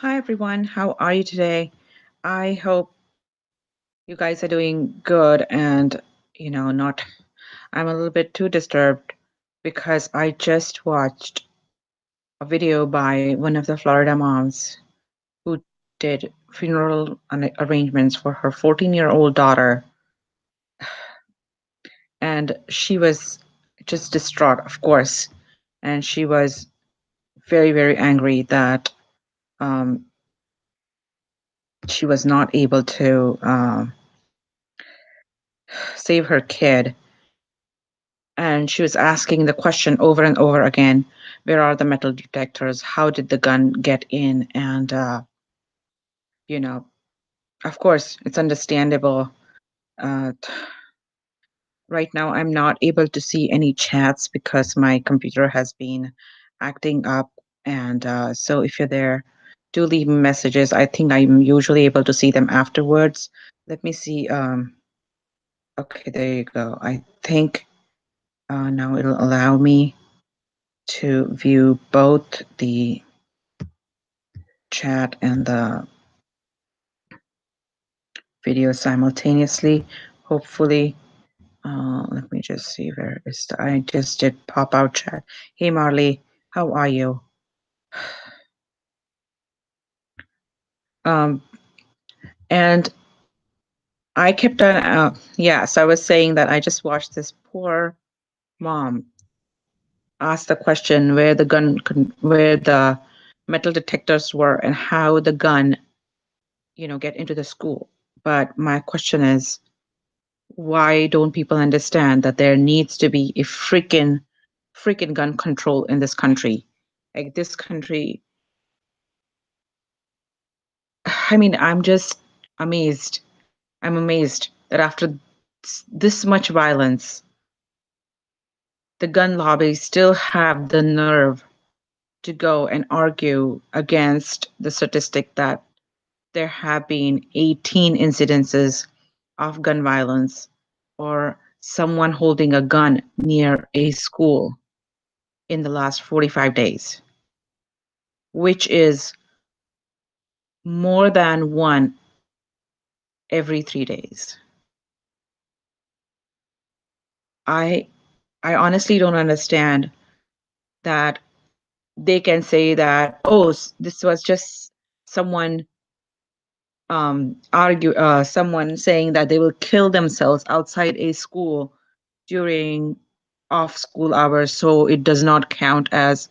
Hi everyone, how are you today? I hope you guys are doing good and not I'm a little bit too disturbed because I just watched a video by one of the Florida moms who did funeral arrangements for her 14-year-old daughter, and she was just distraught, of course, and she was very, very angry that um, she was not able to save her kid. And she was asking the question over and over again, where are the metal detectors? How did the gun get in? And, you know, of course, it's understandable. Right now, I'm not able to see any chats because my computer has been acting up. And so if you're there, do leave messages. I think I'm usually able to see them afterwards. Let me see. Okay, there you go. I think now it'll allow me to view both the chat and the video simultaneously. Hopefully, let me just see where is I just did pop out chat. Hey Marley, how are you? Um, and I kept on, yes, I was saying that I just watched this poor mom ask the question where the metal detectors were and how the gun, get into the school. But my question is, why don't people understand that there needs to be a freaking gun control in this country? Like this country, I mean, I'm just amazed. I'm amazed that after this much violence, the gun lobby still have the nerve to go and argue against the statistic that there have been 18 incidences of gun violence or someone holding a gun near a school in the last 45 days, which is more than one every 3 days. I I honestly don't understand that they can say that, oh, this was just someone someone saying that they will kill themselves outside a school during off school hours, so it does not count as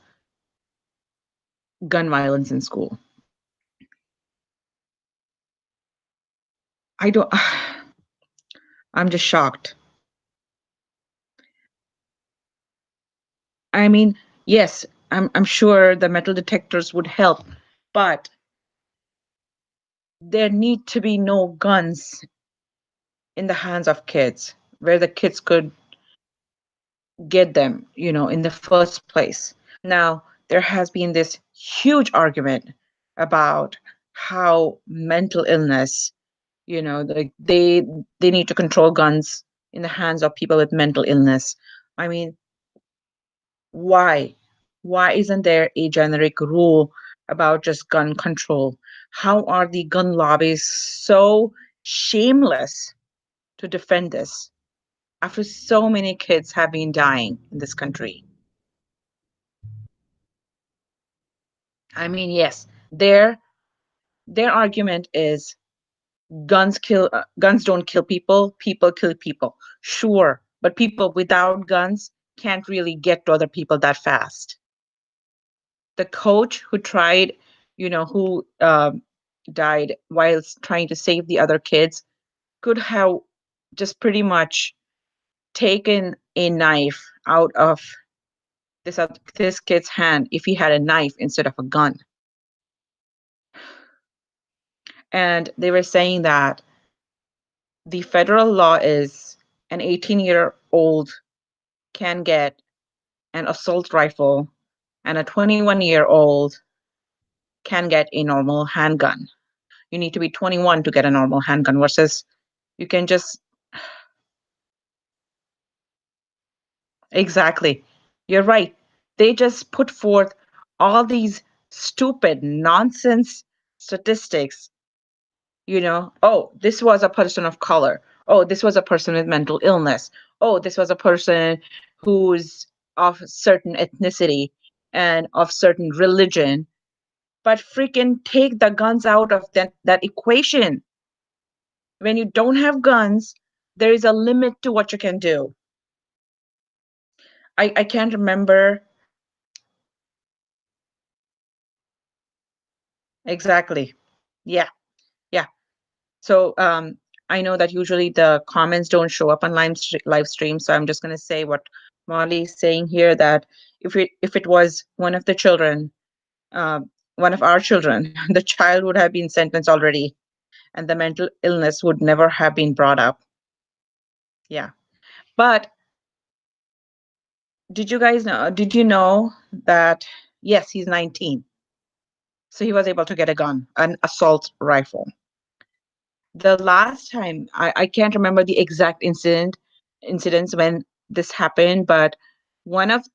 gun violence in school. I don't I'm just shocked. I mean, yes, I'm sure the metal detectors would help, but there need to be no guns in the hands of kids where the kids could get them, in the first place. Now, there has been this huge argument about how mental illness, like they need to control guns in the hands of people with mental illness. I mean, why? Why isn't there a generic rule about just gun control? How are the gun lobbies so shameless to defend this after so many kids have been dying in this country? I mean, yes, their argument is guns don't kill people, people kill people. Sure, but people without guns can't really get to other people that fast. The coach who tried, who died while trying to save the other kids could have just pretty much taken a knife out of this kid's hand if he had a knife instead of a gun. And they were saying that the federal law is an 18-year-old can get an assault rifle and a 21-year-old can get a normal handgun. You need to be 21 to get a normal handgun versus you can just exactly. You're right. They just put forth all these stupid nonsense statistics, oh, this was a person of color. Oh, this was a person with mental illness. Oh, this was a person who's of certain ethnicity and of certain religion. But freaking take the guns out of that equation. When you don't have guns, there is a limit to what you can do. I can't remember exactly. Yeah, yeah. So I know that usually the comments don't show up on live stream, so I'm just going to say what Molly is saying here, that if it was one of the children, one of our children, the child would have been sentenced already, and the mental illness would never have been brought up. Yeah. But did you know that, yes, he's 19. So he was able to get a gun, an assault rifle. The last time, I can't remember the exact incidents when this happened, but one of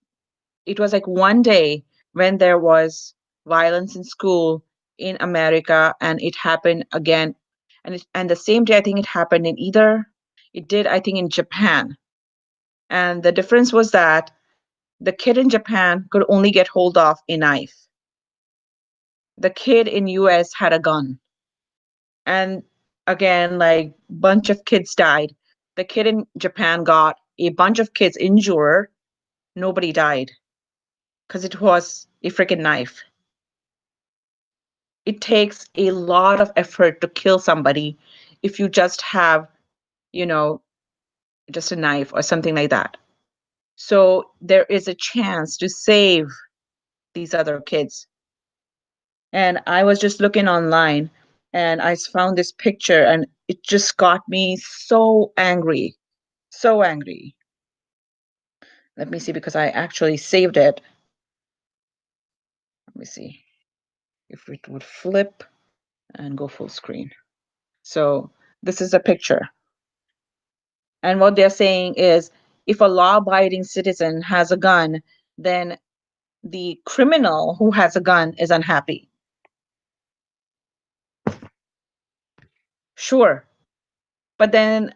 it was like one day when there was violence in school in America, and it happened again, and the same day I think it happened in I think in Japan. And the difference was that the kid in Japan could only get hold of a knife. The kid in US had a gun. And again, like, bunch of kids died. The kid in Japan got a bunch of kids injured. Nobody died because it was a freaking knife. It takes a lot of effort to kill somebody if you just have, you know, just a knife or something like that. So there is a chance to save these other kids. And I was just looking online and I found this picture and it just got me so angry. So angry. Let me see, because I actually saved it. Let me see if it would flip and go full screen. So this is a picture. And what they're saying is, if a law-abiding citizen has a gun, then the criminal who has a gun is unhappy. Sure. But then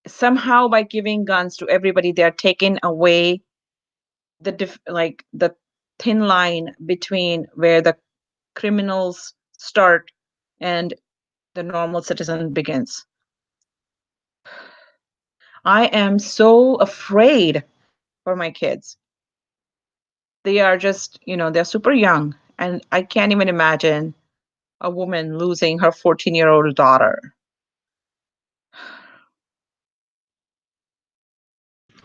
somehow by giving guns to everybody, they're taking away the thin line between where the criminals start and the normal citizen begins. I am so afraid for my kids. They are just, they're super young, and I can't even imagine a woman losing her 14-year-old daughter.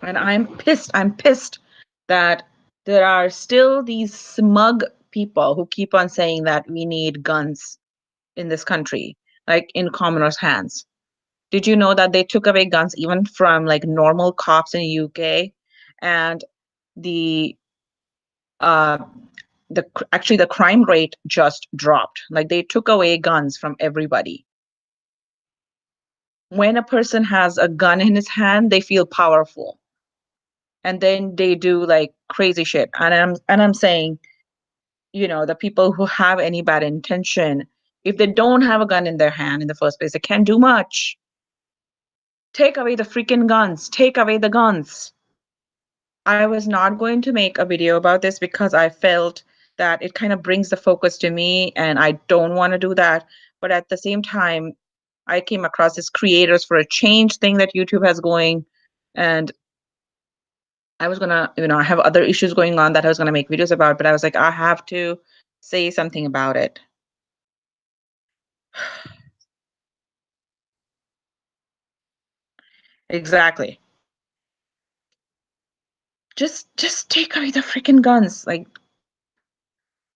And I'm pissed. I'm pissed that there are still these smug people who keep on saying that we need guns in this country, like in commoners' hands. Did you know that they took away guns even from like normal cops in the UK? And the uh actually the crime rate just dropped. Like, they took away guns from everybody. When a person has a gun in his hand, they feel powerful. And then they do like crazy shit. And I'm saying, the people who have any bad intention, if they don't have a gun in their hand in the first place, they can't do much. Take away the freaking guns. Take away the guns. I was not going to make a video about this because I felt that it kind of brings the focus to me, and I don't want to do that. But at the same time, I came across this creators for a change thing that YouTube has going, and I was gonna, I have other issues going on that I was gonna make videos about, but I was like, I have to say something about it. Exactly. Just take away the freaking guns. Like,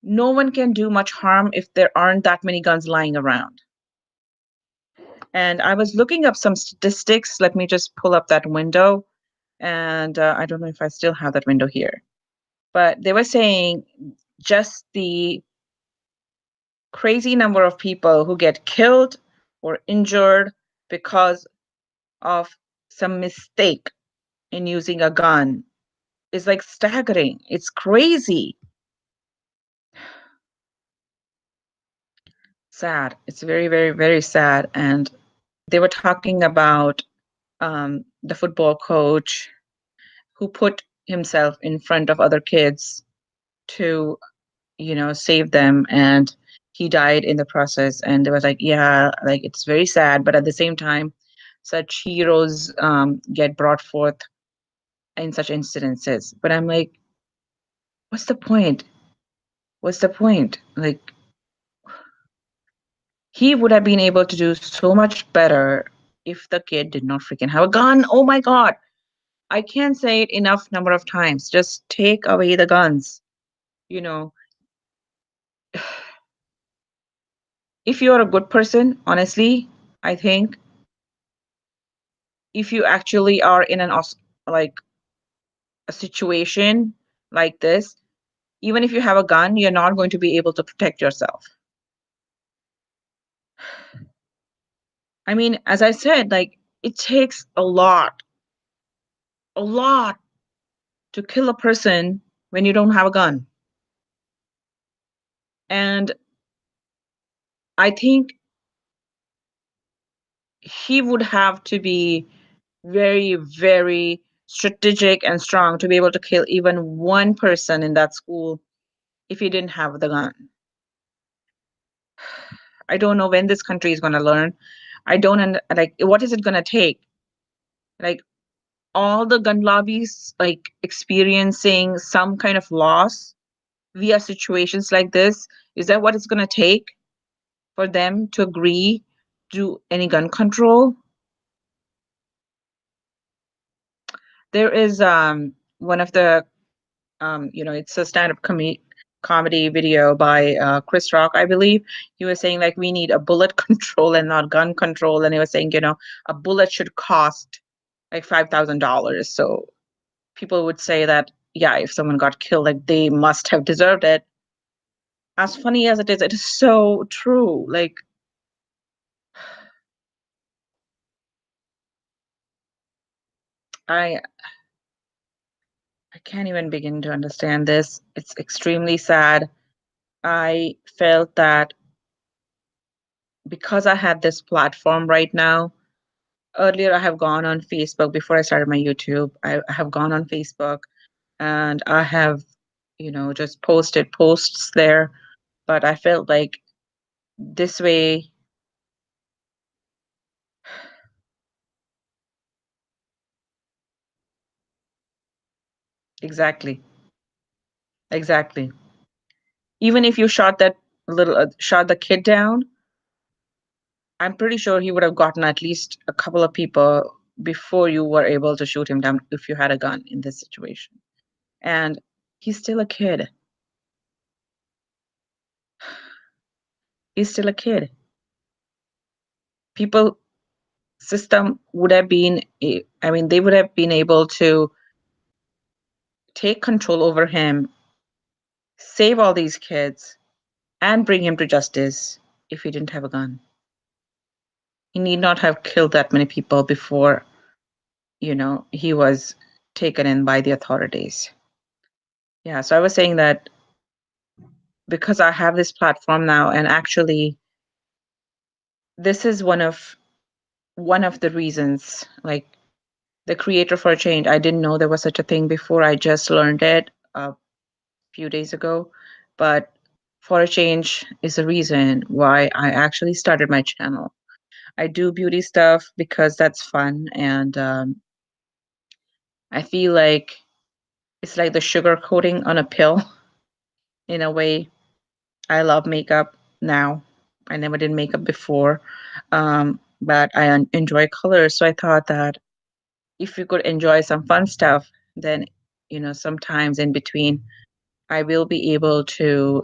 no one can do much harm if there aren't that many guns lying around. And I was looking up some statistics. Let me just pull up that window. And I don't know if I still have that window here. But they were saying just the crazy number of people who get killed or injured because of some mistake in using a gun is like staggering. It's crazy. sad. It's very, very, very sad. And they were talking about the football coach who put himself in front of other kids to, save them, and he died in the process. And it was like, yeah, like it's very sad, but at the same time, such heroes get brought forth in such incidences. But I'm like, what's the point? What's the point? Like, he would have been able to do so much better if the kid did not freaking have a gun. Oh my God. I can't say it enough number of times. Just take away the guns. You know, if you're a good person, honestly, I think if you actually are in like a situation like this, even if you have a gun, you're not going to be able to protect yourself. I mean, as I said, like it takes a lot to kill a person when you don't have a gun. And I think he would have to be very, very strategic and strong to be able to kill even one person in that school if he didn't have the gun. I don't know when this country is going to learn. I don't like what is it going to take? Like all the gun lobbies like experiencing some kind of loss via situations like this. Is that what it's going to take for them to agree to any gun control? There is one of the it's a stand-up comedy video by Chris Rock, I believe. He was saying like we need a bullet control and not gun control, and he was saying a bullet should cost like $5,000. So people would say that yeah, if someone got killed, like they must have deserved it. As funny as it is so true. Like I I can't even begin to understand this. It's extremely sad. I felt that because I had this platform right now. Earlier, I have gone on Facebook before I started my YouTube. I have gone on Facebook and I have, just posted posts there. But I felt like this way, exactly, exactly. Even if you shot the kid down, I'm pretty sure he would have gotten at least a couple of people before you were able to shoot him down if you had a gun in this situation. And he's still a kid. He's still a kid. People system would have been I mean, they would have been able to take control over him, save all these kids, and bring him to justice if he didn't have a gun. He need not have killed that many people before, he was taken in by the authorities. Yeah, so I was saying that because I have this platform now, and actually this is one of the reasons, like the creator for change. I didn't know there was such a thing before. I just learned it few days ago, but for a change is the reason why I actually started my channel. I do beauty stuff because that's fun, and I feel like it's like the sugar coating on a pill in a way. I love makeup now. I never did makeup before, but I enjoy colors. So I thought that if you could enjoy some fun stuff, then sometimes in between, I will be able to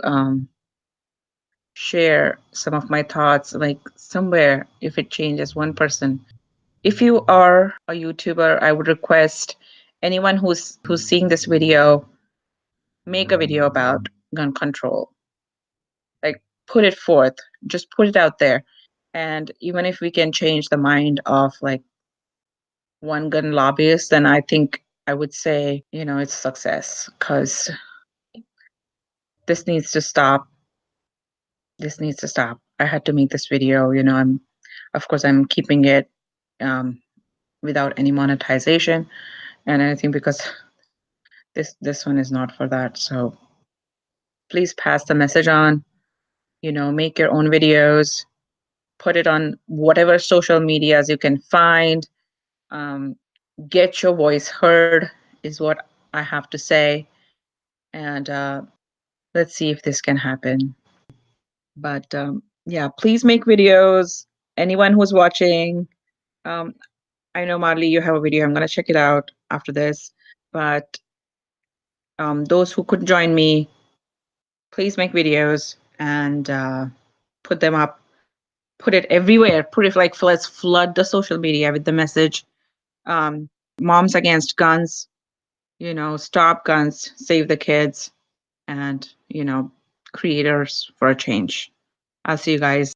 share some of my thoughts, like somewhere, if it changes one person. If you are a YouTuber, I would request anyone who's seeing this video, make a video about gun control. Like put it forth, just put it out there. And even if we can change the mind of like one gun lobbyist, then I think I would say, it's success because this needs to stop. This needs to stop. I had to make this video. Of course, I'm keeping it um, without any monetization and anything because this one is not for that. So please pass the message on. Make your own videos, put it on whatever social medias you can find. Um, get your voice heard is what I have to say, and let's see if this can happen. But yeah, please make videos. Anyone who's watching, um, I know Marley, you have a video. I'm gonna check it out after this. But those who could join me, please make videos and put them up. Put it everywhere. Put it like let's flood the social media with the message. Moms against guns. Stop guns, save the kids, and creators for a change. I'll see you guys.